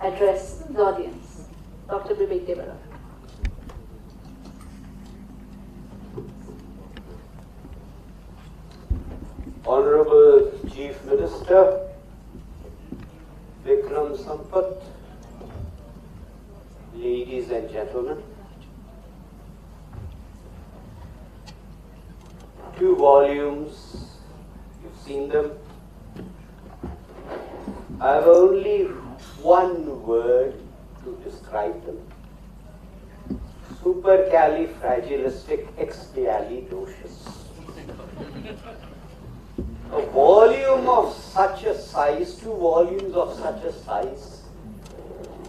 address the audience. Dr. Vinayak Damodar. Honorable Chief Minister, Vikram Sampath, ladies and gentlemen, 2 volumes, you've seen them. I have only one word to describe them. Supercalifragilisticexpialidocious. A volume of such a size, 2 volumes of such a size,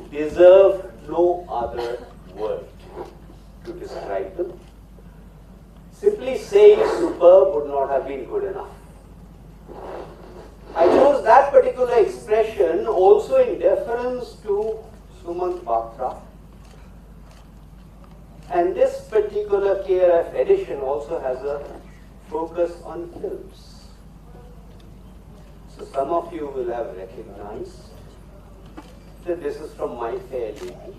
deserve no other word to describe them. Simply saying superb would not have been good enough. I chose that particular expression also in deference to Sumant Batra. And this particular KRF edition also has a focus on films. So some of you will have recognized that this is from My Fair Lady.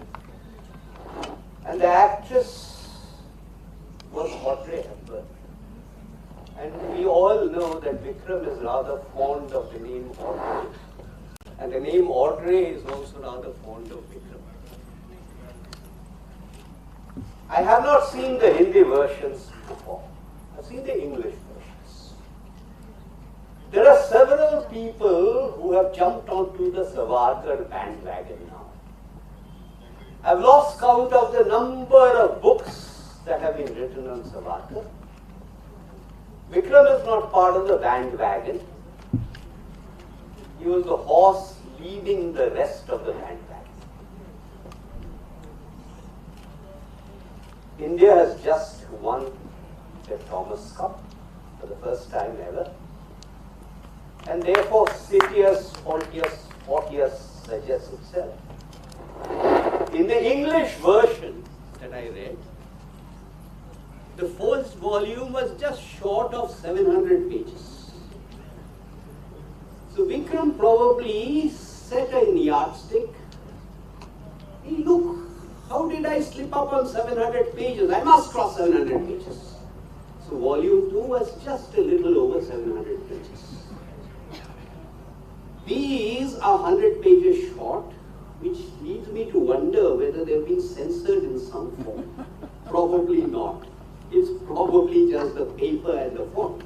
And the actress was Audrey Hepburn. And we all know that Vikram is rather fond of the name Audrey. And the name Audrey is also rather fond of Vikram. I have not seen the Hindi versions before. I've seen the English versions. There are several people who have jumped onto the Savarkar bandwagon now. I've lost count of the number of books that have been written on Savarkar. Vikram is not part of the bandwagon. He was the horse leading the rest of the bandwagon. India has just won the Thomas Cup for the first time ever. And therefore, Citius Fortius suggests itself. In the English version that I read, the first volume was just short of 700 pages. So Vikram probably set a yardstick. Hey, look, how did I slip up on 700 pages? I must cross 700 pages. So volume 2 was just a little over 700 pages. These are 100 pages short, which leads me to wonder whether they've been censored in some form. Probably not. It's probably just the paper and the font.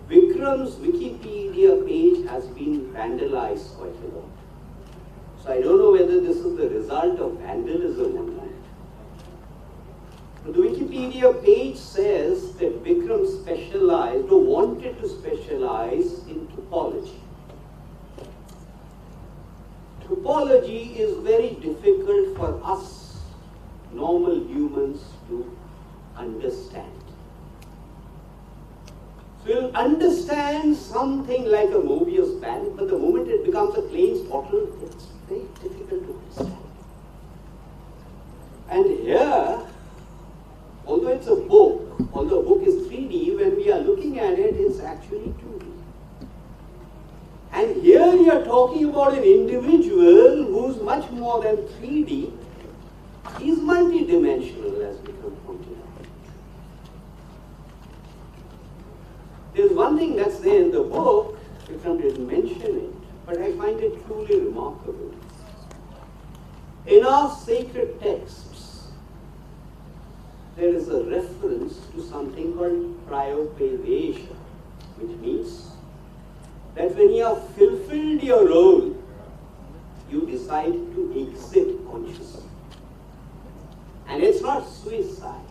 Vikram's Wikipedia page has been vandalized quite a lot. So I don't know whether this is the result of vandalism or not. But the Wikipedia page says that Vikram specialized or wanted to specialize in topology. Topology is very difficult for us normal humans to understand. So you'll understand something like a Mobius band, but the moment it becomes a Klein bottle, it's very difficult to understand. And here, although it's a book, although a book is 3D, when we are looking at it, it's actually 2D. And here we are talking about an individual who's much more than 3D. He's multidimensional, as Vikram pointed out. There's one thing that's there in the book, Vikram didn't mention it, but I find it truly remarkable. In our sacred texts, there is a reference to something called prioperation, which means that when you have fulfilled your role, you decide to exit consciously. And it's not suicide.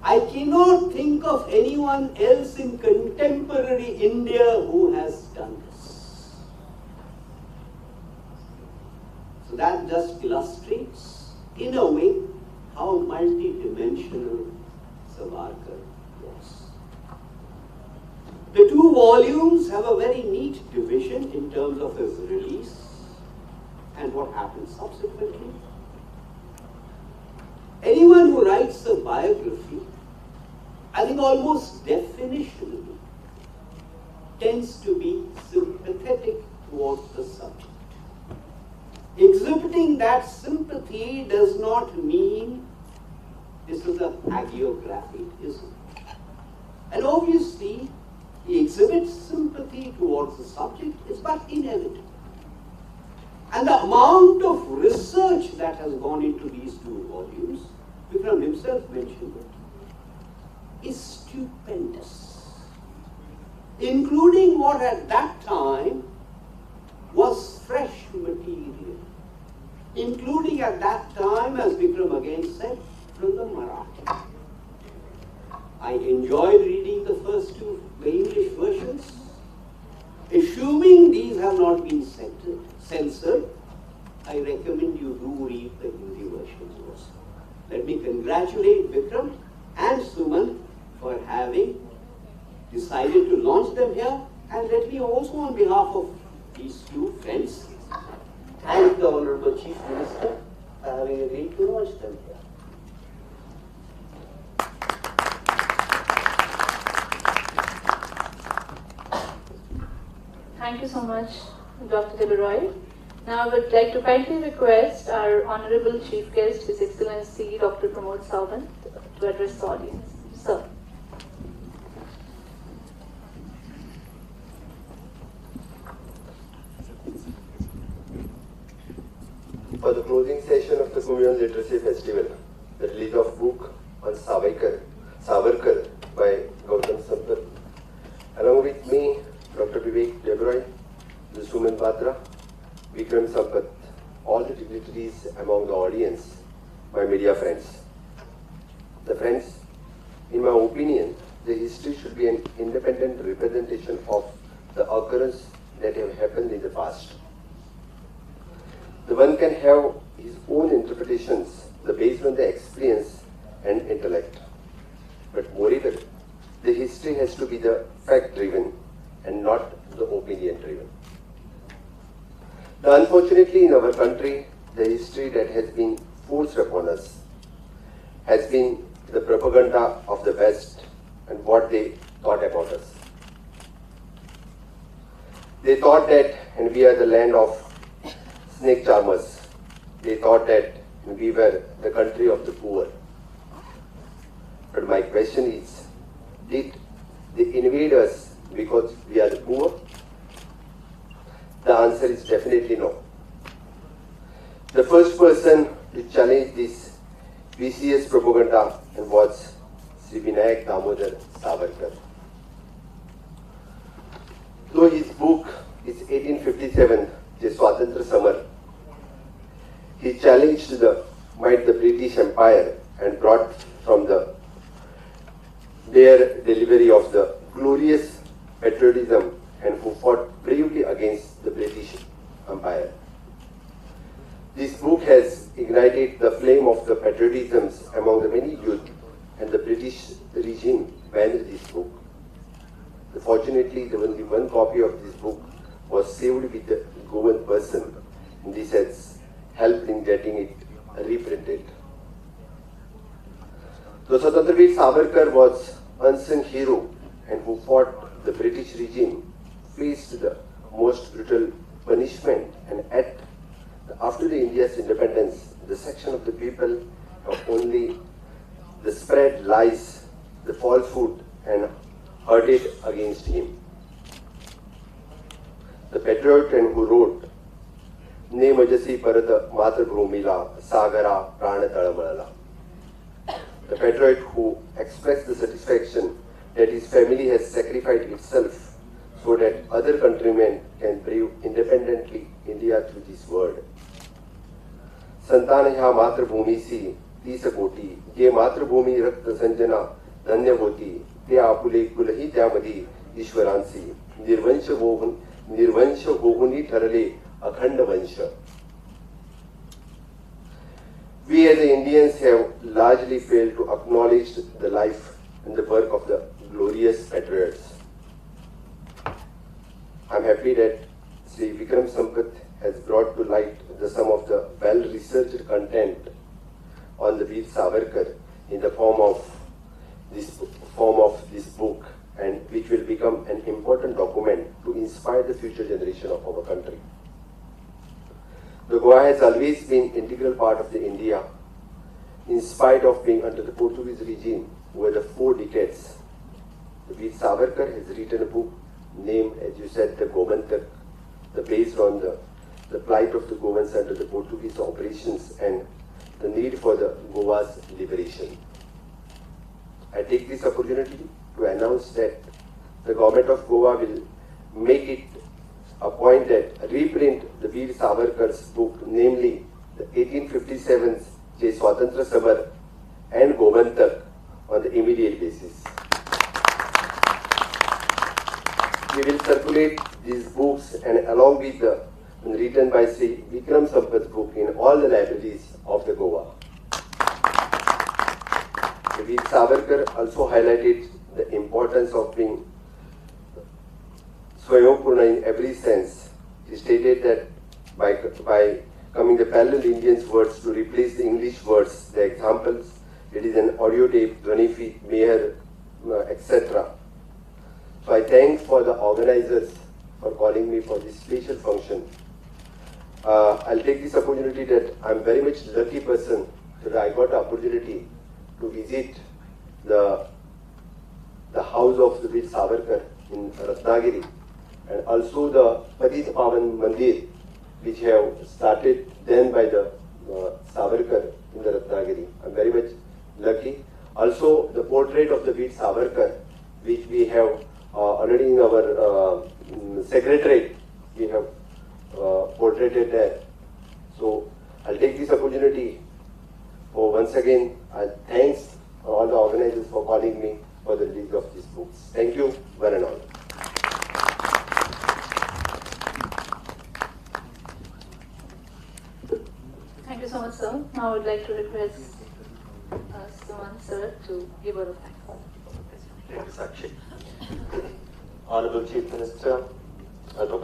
I cannot think of anyone else in contemporary India who has done this. So that just illustrates, in a way, how multidimensional Savarkar was. The 2 volumes have a very neat division in terms of his release and what happened subsequently. Anyone who writes a biography, I think almost definitionally, tends to be sympathetic that sympathy does not mean this is a hagiography, is it? And obviously, he exhibits sympathy towards the subject is but inevitable. And the amount of research that has gone into these two volumes, Vikram himself mentioned it, is stupendous. Including what at that time was fresh material. Including at that time, as Vikram again said, from the Marathi. I enjoyed reading the first two, the English versions. Assuming these have not been censored, I recommend you do read the Hindi versions also. Let me congratulate Vikram and Suman for having decided to launch them here, and let me also, on behalf of these two friends, thank the Honorable Chief Minister for having agreed to launch them here. Thank you so much, Dr. Debaroy. Now I would like to kindly request our Honorable Chief Guest, His Excellency Dr. Pramod Sawant, to address the audience. Sir. For the closing session of the Kumaon Literacy Festival, the release of book on Savarkar by Gautam Sampath. Along with me, Dr. Vinayak Damodar Savarkar, Batra, Vikram Sampath, all the dignitaries among the audience, my media friends. The friends, in my opinion, the history should be an independent representation of the occurrence that have happened in the past. The one can have his own interpretations based on the experience and intellect. But moreover, the history has to be the fact-driven and not the opinion-driven. Unfortunately, in our country, the history that has been forced upon us has been the propaganda of the West and what they thought about us. They thought that, and we are the land of snake charmers. They thought that we were the country of the poor. But my question is, did they invade us because we are the poor? The answer is definitely no. The first person to challenge this vicious propaganda was Sri Vinayak Damodar Savarkar. Though his book is 1857, The Swatantra Samar, he challenged the British Empire and brought from their delivery of the glorious patriotism and who fought bravely against the British Empire. This book has ignited the flame of the patriotism among the many youth, and the British regime banned this book. Fortunately, only one copy of this book was saved with the Goan person, and this has helped in getting it reprinted. The Swatantraveer Savarkar was unsung hero and who fought the British regime, faced the most brutal punishment, and after the India's independence, the section of the people of only the spread lies, the falsehood, and hurted against him. The patriot and who wrote, Ne majasi parat matrabhumila sagara prana talamalala. The patriot who expressed the satisfaction that his family has sacrificed itself so that other countrymen can breathe independently India through this word. संतान ह्या मातृभूमीसी 30 कोटी जे मातृभूमी रक्त संजना धन्य होती ते आपुले कुलही त्यामध्ये ईश्वरांसी निर्वंश होऊनी ठरले अखंड वंश. We as Indians have largely failed to acknowledge the life and the work of the glorious patriots. I am happy that Sri Vikram Sampath has brought to light some of the well-researched content on the Veer Savarkar in the form of this book, and which will become an important document to inspire the future generation of our country. The Goa has always been an integral part of the India, in spite of being under the Portuguese regime over the 4 decades. The Veer Savarkar has written a book named, as you said, the Gomantak, based on the plight of the Goans under the Portuguese operations and the need for the Goa's liberation. I take this opportunity to announce that the government of Goa will make it a point that reprint the Veer Savarkar's book, namely the 1857's Je Swatantra Samar and Gomantak, on the immediate basis. We will circulate these books and along with the written by Sri Vikram Sampath's book in all the libraries of the Goa. The Veer Savarkar also highlighted the importance of being Swayambhurna in every sense. He stated that by coming the parallel Indian words to replace the English words, the examples, it is an audio tape, Dhwani feet, Meher, etc. So I thank for the organizers for calling me for this special function. I'll take this opportunity that I'm very much lucky person that I got the opportunity to visit the house of the Veer Savarkar in Ratnagiri, and also the Padit Pavan Mandir, which have started then by the Savarkar in the Ratnagiri. I'm very much lucky. Also the portrait of the Veer Savarkar, which we have already in our secretariat, we have portrayed there. So I'll take this opportunity for once again, thanks all the organizers for calling me for the release of these books. Thank you, one and all. Thank you so much, sir. Now I would like to request Suman sir to give a thanks. Thank you, Sakshi. Honorable Chief Minister, Dr.